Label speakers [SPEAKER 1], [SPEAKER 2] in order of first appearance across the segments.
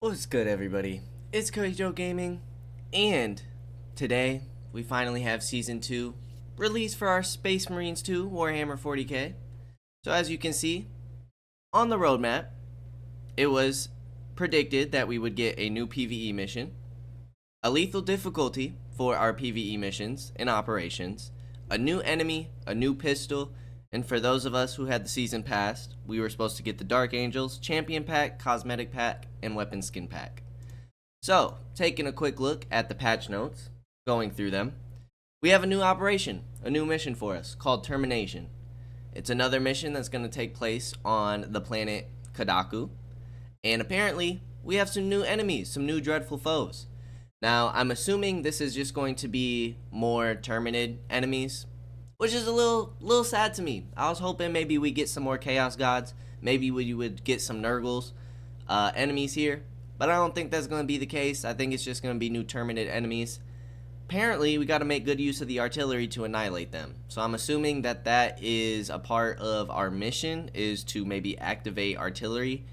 [SPEAKER 1] What's good, everybody? It's Kaige-O Gaming, and today we finally have Season 2 released for our Space Marines 2 Warhammer 40k. So as you can see, on the roadmap, it was predicted that we would get a new PvE mission, a lethal difficulty for our PvE missions and operations, a new enemy, a new pistol, and for those of us who had the season pass, we were supposed to get the Dark Angels, Champion Pack, Cosmetic Pack, and Weapon Skin Pack. So, taking a quick look at the patch notes, going through them, we have a new operation, a new mission for us, called Termination. It's another mission that's going to take place on the planet Kaige-O, and apparently, we have some new enemies, some new dreadful foes. Now, I'm assuming this is just going to be more Terminated enemies, which is a little sad to me. I was hoping maybe we get some more Chaos Gods, maybe we would get some Nurgles enemies here, but I don't think that's going to be the case. I think it's just going to be new Terminated enemies. Apparently, we got to make good use of the artillery to annihilate them. So I'm assuming that that is a part of our mission, is to maybe activate artillery.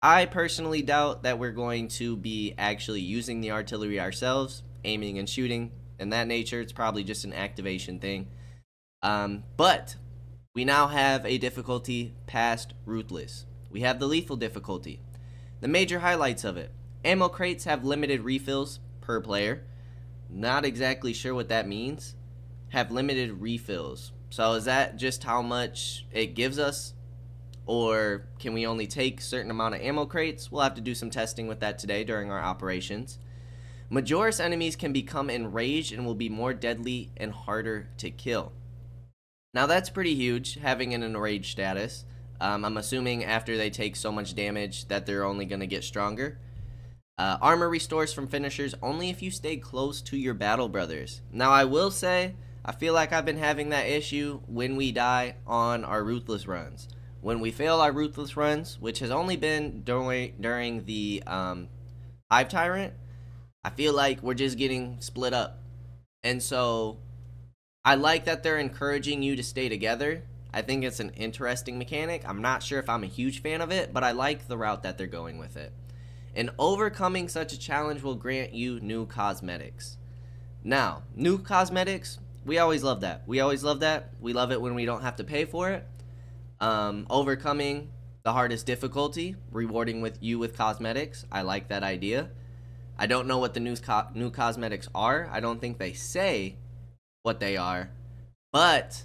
[SPEAKER 1] I personally doubt that we're going to be actually using the artillery ourselves, aiming and shooting, and that nature. It's probably just an activation thing. But we now have a difficulty past Ruthless. We have the lethal difficulty. The major highlights of it: ammo crates have limited refills per player. Not exactly sure what that means. Have limited refills. So is that just how much it gives us? Or can we only take a certain amount of ammo crates? We'll have to do some testing with that today during our operations. Majoris enemies can become enraged and will be more deadly and harder to kill. Now that's pretty huge, having an enraged status. I'm assuming after they take so much damage that they're only going to get stronger. Armor restores from finishers only if you stay close to your battle brothers. Now I will say, I feel like I've been having that issue when we die on our Ruthless runs. When we fail our Ruthless runs, which has only been during the Hive Tyrant, I feel like we're just getting split up. And so I like that they're encouraging you to stay together. I think it's an interesting mechanic. I'm not sure if I'm a huge fan of it, but I like the route that they're going with it. And overcoming such a challenge will grant you new cosmetics. Now, new cosmetics, we always love that. We always love that. We love it when we don't have to pay for it. Overcoming the hardest difficulty, rewarding you with cosmetics. I like that idea. I don't know what the new cosmetics are. I don't think they say what they are, but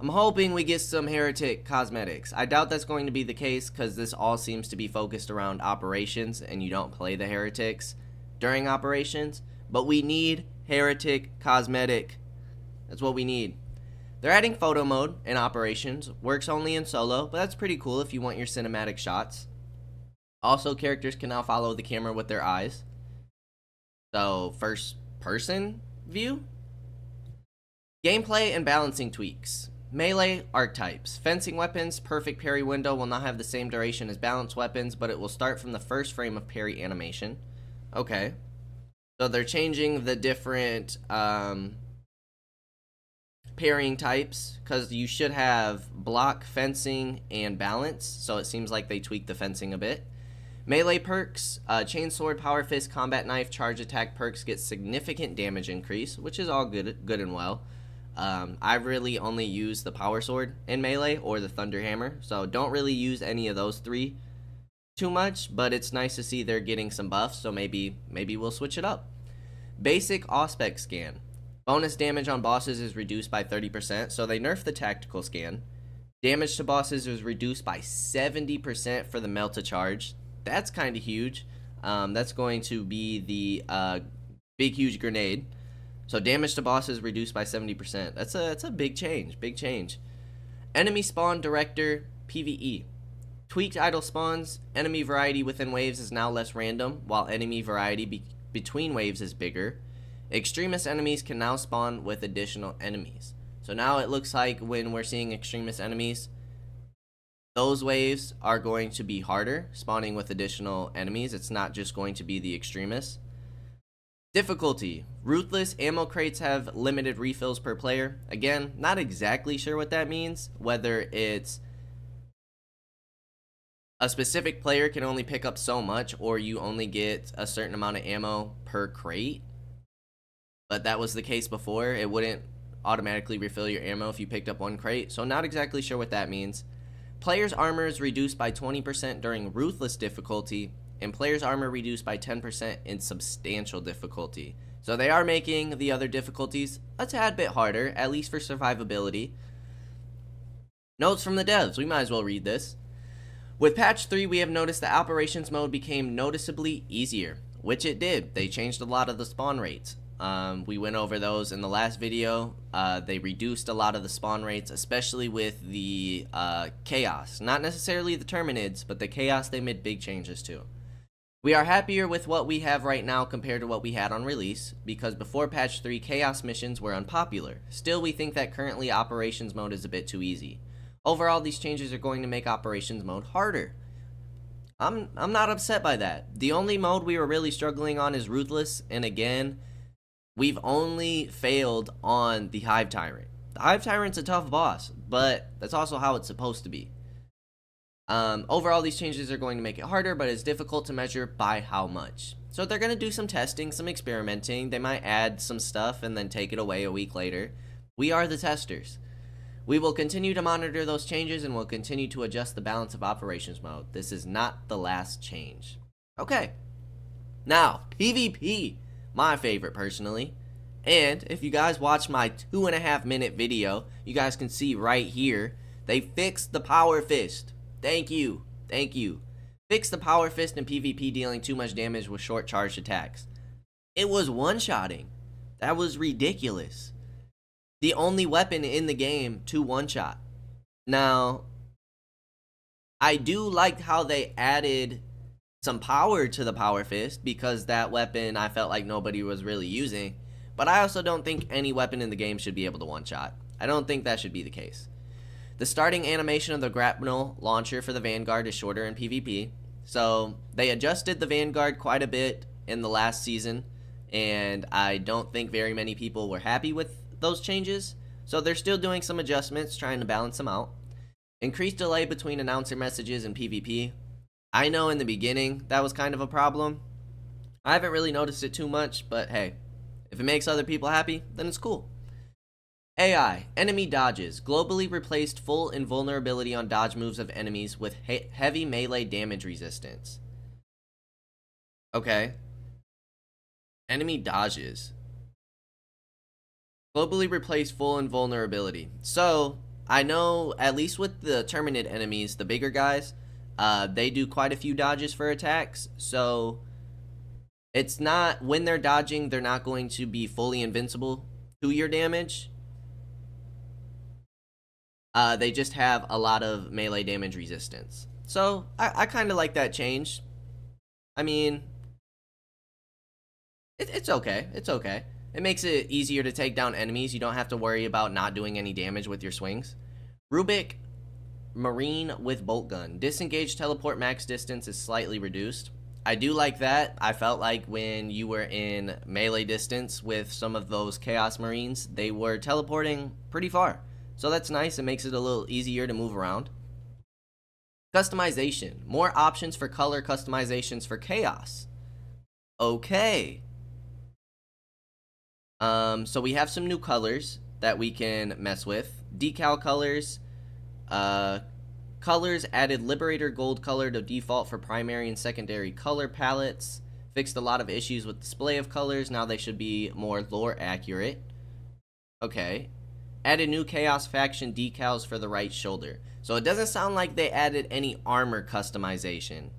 [SPEAKER 1] I'm hoping we get some heretic cosmetics. I doubt that's going to be the case because this all seems to be focused around operations and you don't play the heretics during operations, but we need heretic cosmetic. That's what we need. They're adding photo mode in operations. Works only in solo, but that's pretty cool if you want your cinematic shots. Also, characters can now follow the camera with their eyes. So, first person view. Gameplay and balancing tweaks. Melee archetypes. Fencing weapons, perfect parry window will not have the same duration as balanced weapons, but it will start from the first frame of parry animation. Okay. So they're changing the different parrying types, because you should have block, fencing, and balance, so it seems like they tweaked the fencing a bit. Melee perks, Chainsword, Power Fist, Combat Knife, Charge Attack perks get significant damage increase, which is all good and well. I really only use the Power Sword in Melee or the Thunder Hammer, so don't really use any of those three too much, but it's nice to see they're getting some buffs, so maybe we'll switch it up. Basic Auspex Scan. Bonus damage on bosses is reduced by 30%, so they nerfed the tactical scan. Damage to bosses is reduced by 70% for the Melt-A-Charge. That's kind of huge. That's going to be the big, huge grenade. So damage to bosses reduced by 70%. That's a big change. Big change. Enemy spawn director PvE. Tweaked idle spawns. Enemy variety within waves is now less random, while enemy variety between waves is bigger. Extremist enemies can now spawn with additional enemies. So now it looks like when we're seeing extremist enemies, those waves are going to be harder, spawning with additional enemies. It's not just going to be the extremists. Difficulty. Ruthless ammo crates have limited refills per player. Again, not exactly sure what that means. Whether it's a specific player can only pick up so much, or you only get a certain amount of ammo per crate. But that was the case before. It wouldn't automatically refill your ammo if you picked up one crate, so not exactly sure what that means. Players' armor is reduced by 20% during Ruthless difficulty, and players' armor reduced by 10% in Substantial difficulty. So they are making the other difficulties a tad bit harder, at least for survivability. Notes from the devs, we might as well read this. With patch 3, we have noticed that operations mode became noticeably easier, which it did. They changed a lot of the spawn rates. We went over those in the last video. They reduced a lot of the spawn rates, especially with the Chaos. Not necessarily the Terminids, but the Chaos they made big changes to. We are happier with what we have right now compared to what we had on release, because before patch 3, Chaos missions were unpopular. Still, we think that currently operations mode is a bit too easy. Overall, these changes are going to make operations mode harder. I'm not upset by that. The only mode we were really struggling on is Ruthless, and again, we've only failed on the Hive Tyrant. The Hive Tyrant's a tough boss, but that's also how it's supposed to be. Overall, these changes are going to make it harder, but it's difficult to measure by how much. So they're going to do some testing, some experimenting. They might add some stuff and then take it away a week later. We are the testers. We will continue to monitor those changes and will continue to adjust the balance of operations mode. This is not the last change. Okay. Now, PvP. My favorite, personally. And if you guys watch my 2.5 minute video, you guys can see right here, they fixed the Power Fist. Thank you. Thank you. Fixed the Power Fist in PvP, dealing too much damage with short charged attacks. It was one-shotting. That was ridiculous. The only weapon in the game to one-shot. Now, I do like how they added some power to the Power Fist, because that weapon I felt like nobody was really using. But I also don't think any weapon in the game should be able to one-shot. I don't think that should be the case. The starting animation of the grapnel launcher for the Vanguard is shorter in PvP. So they adjusted the Vanguard quite a bit in the last season, and I don't think very many people were happy with those changes. So they're still doing some adjustments, trying to balance them out. Increased delay between announcer messages and PvP. I know in the beginning that was kind of a problem. I haven't really noticed it too much, but hey, if it makes other people happy, then it's cool. AI, enemy dodges, globally replaced full invulnerability on dodge moves of enemies with heavy melee damage resistance. Okay. Enemy dodges. Globally replaced full invulnerability. So, I know, at least with the Terminid enemies, the bigger guys, they do quite a few dodges for attacks, so it's not, when they're dodging, they're not going to be fully invincible to your damage. They just have a lot of melee damage resistance. So, I kind of like that change. I mean, it's okay. It's okay. It makes it easier to take down enemies. You don't have to worry about not doing any damage with your swings. Rubik Marine with Bolt Gun. Disengage teleport max distance is slightly reduced. I do like that. I felt like when you were in melee distance with some of those Chaos Marines, they were teleporting pretty far. So that's nice. It makes it a little easier to move around. Customization. More options for color customizations for Chaos. Okay. So we have some new colors that we can mess with. Decal colors. Colors added Liberator Gold color to default for primary and secondary color palettes. Fixed a lot of issues with display of colors. Now they should be more lore accurate. Okay. Added new Chaos Faction decals for the right shoulder. So it doesn't sound like they added any armor customization.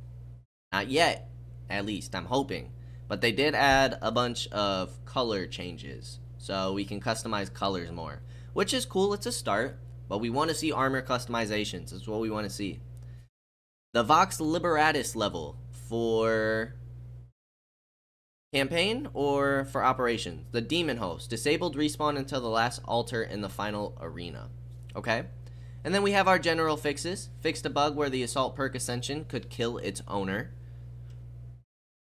[SPEAKER 1] Not yet, at least, I'm hoping. But they did add a bunch of color changes. So we can customize colors more. Which is cool, it's a start. But we want to see armor customizations. That's what we want to see. The Vox Liberatus level for campaign or for operations. The Demon Host. Disabled respawn until the last altar in the final arena. Okay? And then we have our general fixes. Fixed a bug where the Assault perk Ascension could kill its owner.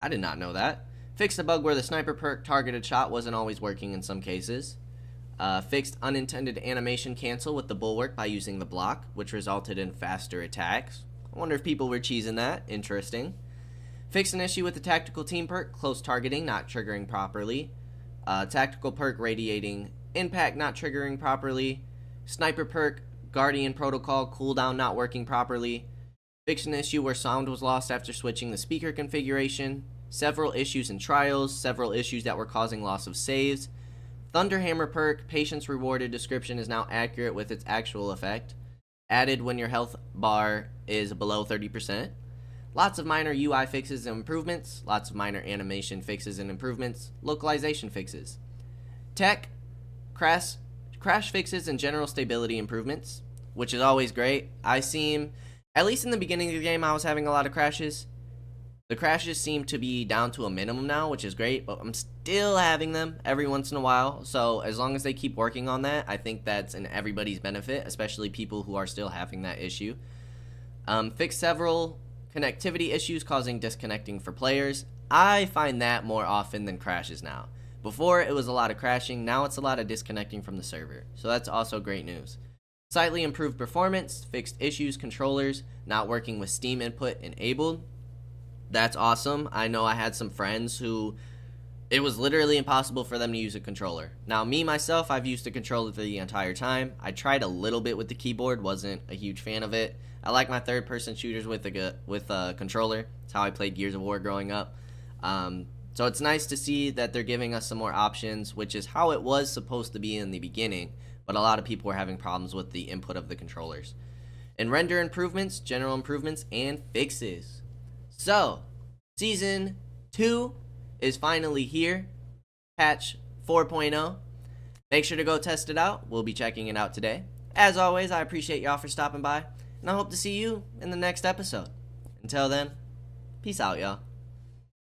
[SPEAKER 1] I did not know that. Fixed a bug where the Sniper perk targeted shot wasn't always working in some cases. Fixed unintended animation cancel with the Bulwark by using the block, which resulted in faster attacks. I wonder if people were cheesing that. Interesting. Fixed an issue with the tactical team perk, close targeting not triggering properly. Tactical perk, radiating impact not triggering properly. Sniper perk, guardian protocol, cooldown not working properly. Fixed an issue where sound was lost after switching the speaker configuration. Several issues in trials, several issues that were causing loss of saves. Thunderhammer perk, patience rewarded description is now accurate with its actual effect. Added when your health bar is below 30%. Lots of minor UI fixes and improvements. Lots of minor animation fixes and improvements. Localization fixes. Tech, crash fixes and general stability improvements, which is always great. At least in the beginning of the game, I was having a lot of crashes. The crashes seem to be down to a minimum now, which is great, but I'm still having them every once in a while. So as long as they keep working on that, I think that's in everybody's benefit, especially people who are still having that issue. Fix several connectivity issues causing disconnecting for players. I find that more often than crashes now. Before, it was a lot of crashing. Now it's a lot of disconnecting from the server. So that's also great news. Slightly improved performance, fixed issues, controllers, not working with Steam input enabled. That's awesome. I know I had some friends who it was literally impossible for them to use a controller. Now, me, myself, I've used a controller the entire time. I tried a little bit with the keyboard, wasn't a huge fan of it. I like my third-person shooters with a controller. It's how I played Gears of War growing up. So it's nice to see that they're giving us some more options, which is how it was supposed to be in the beginning, but a lot of people were having problems with the input of the controllers. And render improvements, general improvements, and fixes. So, Season 2 is finally here. Patch 4.0. Make sure to go test it out. We'll be checking it out today. As always, I appreciate y'all for stopping by, and I hope to see you in the next episode. Until then, peace out, y'all.